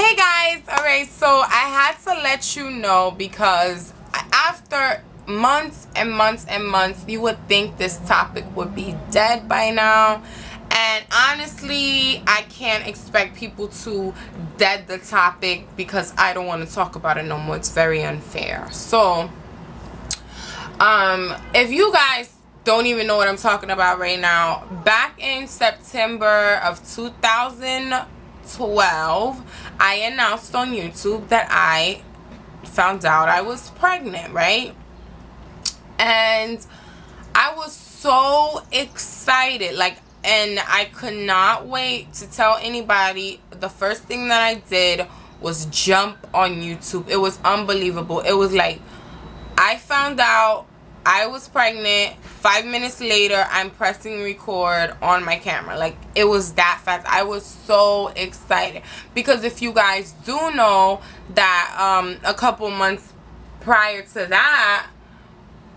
Hey guys, alright, so I had to let you know because after months and months and months, you would think this topic would be dead by now. And honestly, I can't expect people to dead the topic because I don't want to talk about it no more. It's very unfair. So, if you guys don't even know what I'm talking about right now, back in September of 2012, I announced on YouTube that I found out I was pregnant, right? And I was so excited, and I could not wait to tell anybody. The first thing that I did was jump on YouTube. It was unbelievable. It was like I found out I was pregnant. 5 minutes later, I'm pressing record on my camera. Like, it was that fast. I was so excited because if you guys do know that a couple months prior to that,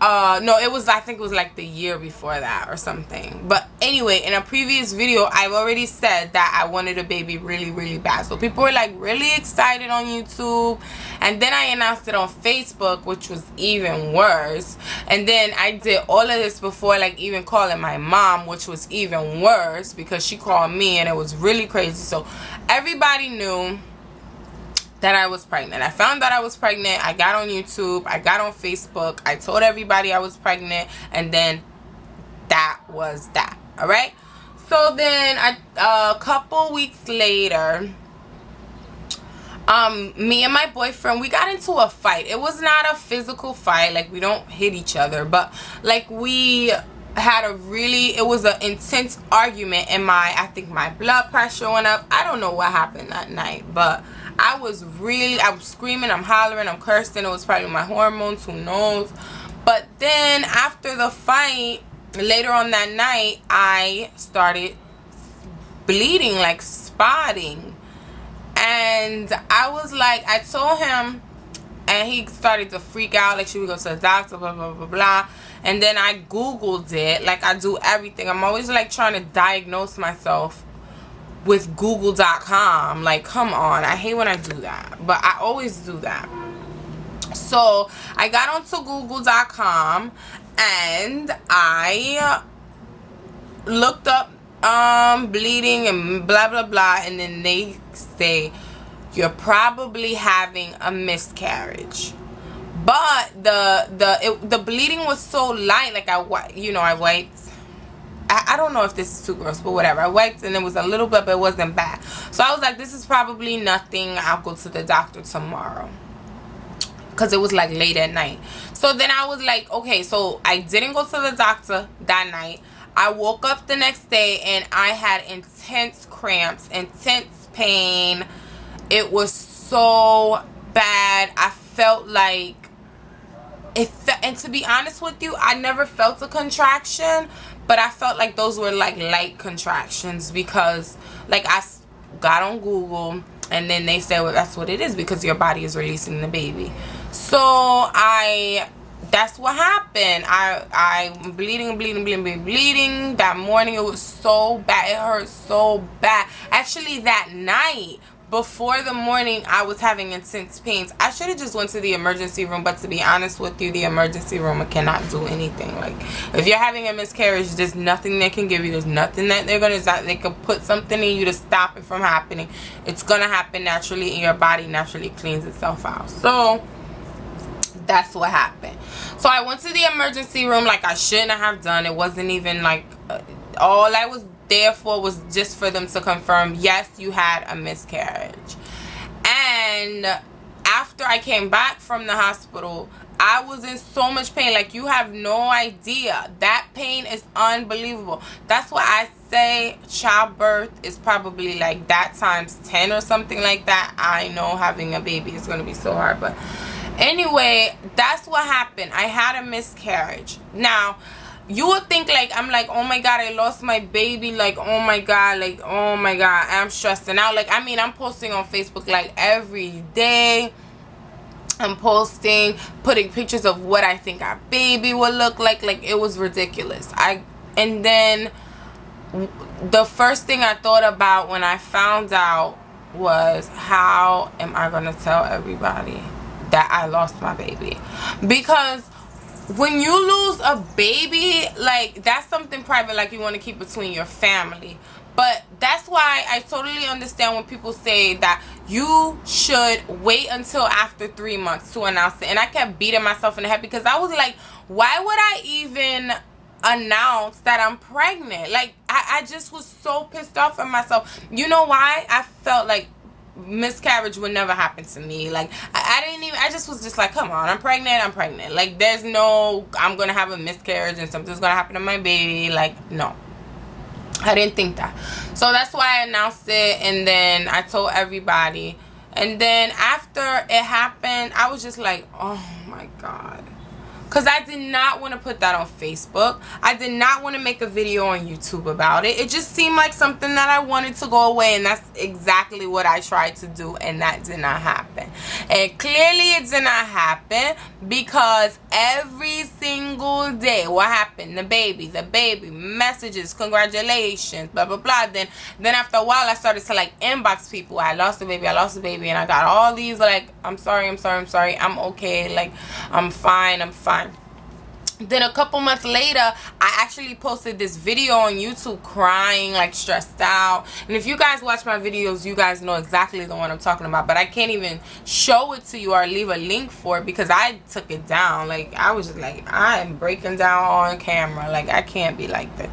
no, it was, I think it was like the year before that or something. But anyway, in a previous video, I've already said that I wanted a baby really, really bad. So people were like really excited on YouTube. And then I announced it on Facebook, which was even worse. And then I did all of this before like even calling my mom, which was even worse because she called me and it was really crazy. So everybody knew that I was pregnant. I found out I was pregnant. I got on YouTube. I got on Facebook. I told everybody I was pregnant. And then that was that. Alright? So then a couple weeks later, me and my boyfriend, we got into a fight. It was not a physical fight. Like, we don't hit each other. But, like, we had it was an intense argument. And I think my blood pressure went up. I don't know what happened that night. But I was screaming, I'm hollering, I'm cursing. It was probably my hormones, who knows. But then after the fight, later on that night, I started bleeding, like spotting. And I was like, I told him, and he started to freak out, like, should we go to the doctor, blah, blah, blah, blah. And then I Googled it, like I do everything. I'm always like trying to diagnose myself with Google.com. Like, come on, I hate when I do that, but I always do that. So I got onto Google.com and I looked up bleeding and blah blah blah, and then they say you're probably having a miscarriage. But the bleeding was so light, like I wiped. I don't know if this is too gross, but whatever. I wiped and it was a little bit, but it wasn't bad. So I was like, this is probably nothing. I'll go to the doctor tomorrow. Because it was like late at night. So then I was like, okay, so I didn't go to the doctor that night. I woke up the next day and I had intense cramps, intense pain. It was so bad. I felt like and to be honest with you, I never felt a contraction, but I felt like those were like light contractions because like I got on Google and then they said, well, that's what it is because your body is releasing the baby. So that's what happened. I'm bleeding that morning. It was so bad. It hurt so bad. Actually, that night before the morning, I was having intense pains. I should have just went to the emergency room, but to be honest with you, the emergency room cannot do anything. Like, if you're having a miscarriage, there's nothing they can give you. There's nothing that they can put something in you to stop it from happening. It's gonna happen naturally, and your body naturally cleans itself out. So that's what happened. So I went to the emergency room like I shouldn't have done. It wasn't even like all I was there for was just for them to confirm, yes, you had a miscarriage. And after I came back from the hospital, I was in so much pain. Like, you have no idea. That pain is unbelievable. That's why I say childbirth is probably like that times 10 or something like that. I know having a baby is going to be so hard, but anyway, that's what happened. I had a miscarriage. Now, you would think like I'm like, oh my god, I lost my baby, like oh my god, I'm stressing out. Like, I mean, I'm posting on Facebook like every day. I'm posting, putting pictures of what I think our baby will look like it was ridiculous. And then the first thing I thought about when I found out was, how am I gonna tell everybody that I lost my baby? Because when you lose a baby, like, that's something private, like you want to keep between your family. But that's why I totally understand when people say that you should wait until after 3 months to announce it. And I kept beating myself in the head because I was like, why would I even announce that I'm pregnant? Like, I just was so pissed off at myself. You know why? I felt like miscarriage would never happen to me. Like, I just was just like, come on, I'm pregnant. Like, there's no, I'm gonna have a miscarriage and something's gonna happen to my baby. Like, no, I didn't think that. So that's why I announced it, and then I told everybody. And then after it happened, I was just like, oh my God. Because I did not want to put that on Facebook. I did not want to make a video on YouTube about it. It just seemed like something that I wanted to go away. And that's exactly what I tried to do. And that did not happen. And clearly it did not happen. Because every single day, what happened? The baby, messages, congratulations, blah, blah, blah. Then after a while, I started to like inbox people. I lost the baby. And I got all these like, I'm sorry. I'm okay. Like, I'm fine. Then a couple months later, I actually posted this video on YouTube crying, like stressed out. And if you guys watch my videos, you guys know exactly the one I'm talking about. But I can't even show it to you or leave a link for it because I took it down. Like, I was just like, I am breaking down on camera. Like, I can't be like that.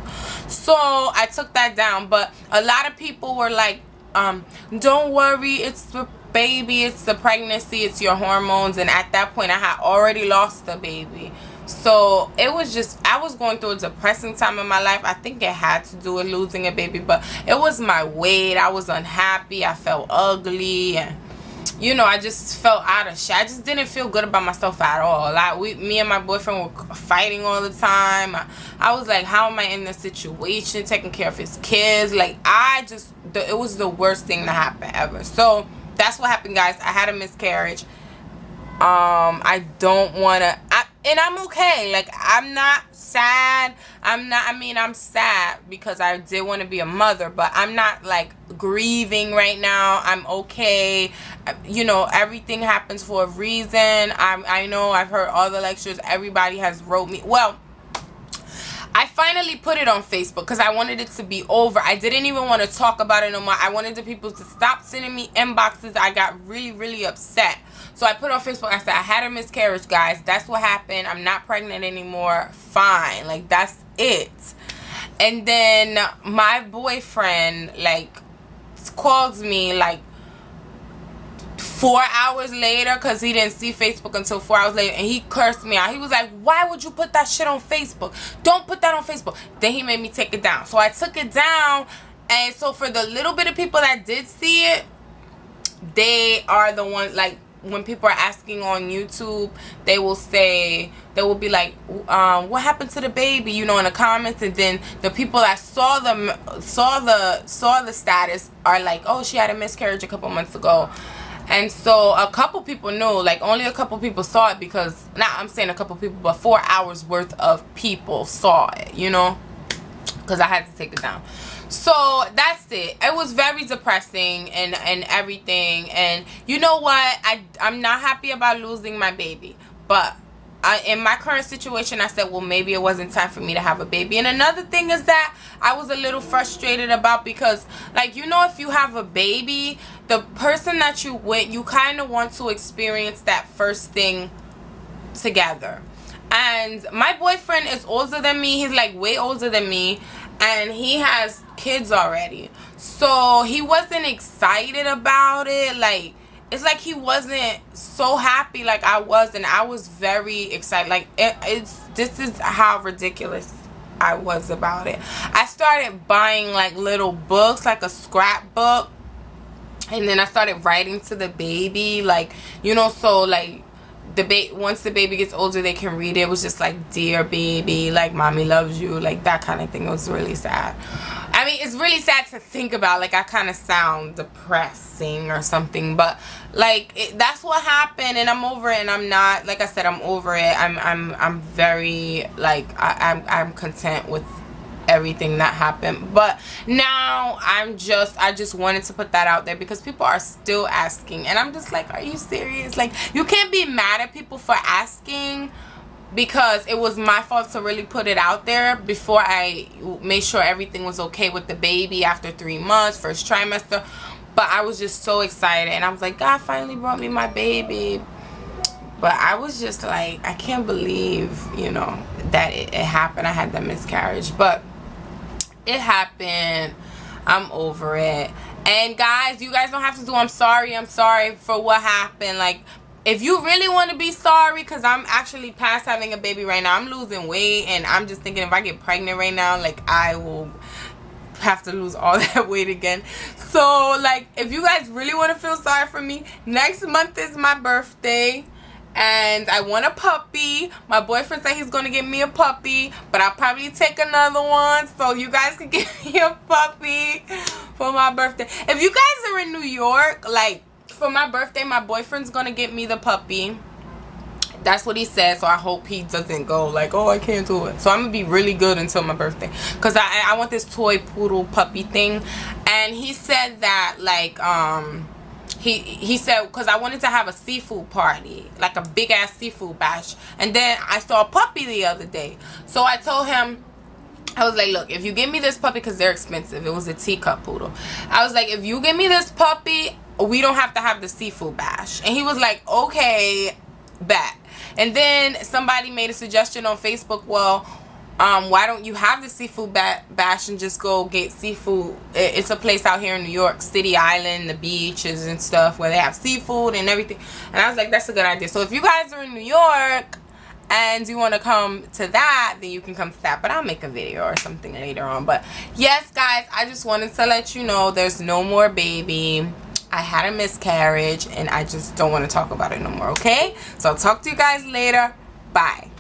So I took that down. But a lot of people were like, don't worry, it's the baby, it's the pregnancy, it's your hormones. And at that point, I had already lost the baby. So it was just, I was going through a depressing time in my life. I think it had to do with losing a baby, but it was my weight. I was unhappy. I felt ugly, and you know, I just felt out of shit. I just didn't feel good about myself at all. Like, me and my boyfriend were fighting all the time. I was like, how am I in this situation, taking care of his kids? Like, it was the worst thing to happen ever. So that's what happened, guys. I had a miscarriage. I don't want to, and I'm okay. Like, I'm not sad. I'm sad because I did want to be a mother, but I'm not like grieving right now. I'm okay. You know, everything happens for a reason. I know I've heard all the lectures. Everybody has wrote me. Well, I finally put it on Facebook because I wanted it to be over. I didn't even want to talk about it no more. I wanted the people to stop sending me inboxes. I got really, really upset. So I put on Facebook, I said, I had a miscarriage, guys. That's what happened. I'm not pregnant anymore. Fine. Like, that's it. And then my boyfriend, like, calls me, like, 4 hours later, because he didn't see Facebook until 4 hours later, and he cursed me out. He was like, why would you put that shit on Facebook? Don't put that on Facebook. Then he made me take it down. So I took it down, and so for the little bit of people that did see it, they are the ones, like, when people are asking on YouTube, they will be like, what happened to the baby, you know, in the comments. And then the people that saw the status are like, oh, she had a miscarriage a couple months ago. And so a couple people knew, like, only a couple people saw it, because, not I'm saying a couple people, but 4 hours worth of people saw it, you know, because I had to take it down. So that's it. It was very depressing and everything. And you know what? I'm not happy about losing my baby. But in my current situation, I said, well, maybe it wasn't time for me to have a baby. And another thing is that I was a little frustrated about, because, like, you know, if you have a baby, the person that you with, you kind of want to experience that first thing together. And my boyfriend is older than me. He's like way older than me. And he has kids already. So he wasn't excited about it. Like, it's like he wasn't so happy like I was. And I was very excited. Like, this is how ridiculous I was about it. I started buying like little books, like a scrapbook. And then I started writing to the baby. Like, you know, so like, once the baby gets older, they can read it. It was just like, dear baby, like, mommy loves you, like that kind of thing. It was really sad. I mean, it's really sad to think about. Like, I kind of sound depressing or something, but like, that's what happened, and I'm over it. And I'm not, like I said, I'm over it. I'm very, like, I'm content with everything that happened. But now I just wanted to put that out there because people are still asking, and I'm just like, are you serious? Like, you can't be mad at people for asking, because it was my fault to really put it out there before I made sure everything was okay with the baby after 3 months, first trimester. But I was just so excited, and I was like, God finally brought me my baby. But I was just like, I can't believe, you know, that it happened. I had that miscarriage, but it happened. I'm over it. And guys, you guys don't have to do I'm sorry for what happened. Like, if you really want to be sorry, because I'm actually past having a baby right now. I'm losing weight, and I'm just thinking if I get pregnant right now, like, I will have to lose all that weight again. So, like, if you guys really want to feel sorry for me, next month is my birthday, and I want a puppy. My boyfriend said he's going to get me a puppy, but I'll probably take another one, so you guys can get me a puppy for my birthday. If you guys are in New York, like, for my birthday, my boyfriend's gonna get me the puppy. That's what he said, so I hope he doesn't go like, oh, I can't do it. So I'm gonna be really good until my birthday, because I want this toy poodle puppy thing. And he said that, like, he said, because I wanted to have a seafood party, like a big ass seafood bash, and then I saw a puppy the other day. So I told him, I was like, look, if you give me this puppy, because they're expensive, it was a teacup poodle, I was like, if you give me this puppy, we don't have to have the seafood bash. And he was like, okay, bet. And then somebody made a suggestion on Facebook, well, why don't you have the seafood bash and just go get seafood? It's a place out here in New York City Island, the beaches and stuff, where they have seafood and everything. And I was like, that's a good idea. So if you guys are in New York and you want to come to that, then you can come to that. But I'll make a video or something later on. But yes, guys, I just wanted to let you know there's no more baby. I had a miscarriage, and I just don't want to talk about it no more, okay? So I'll talk to you guys later. Bye.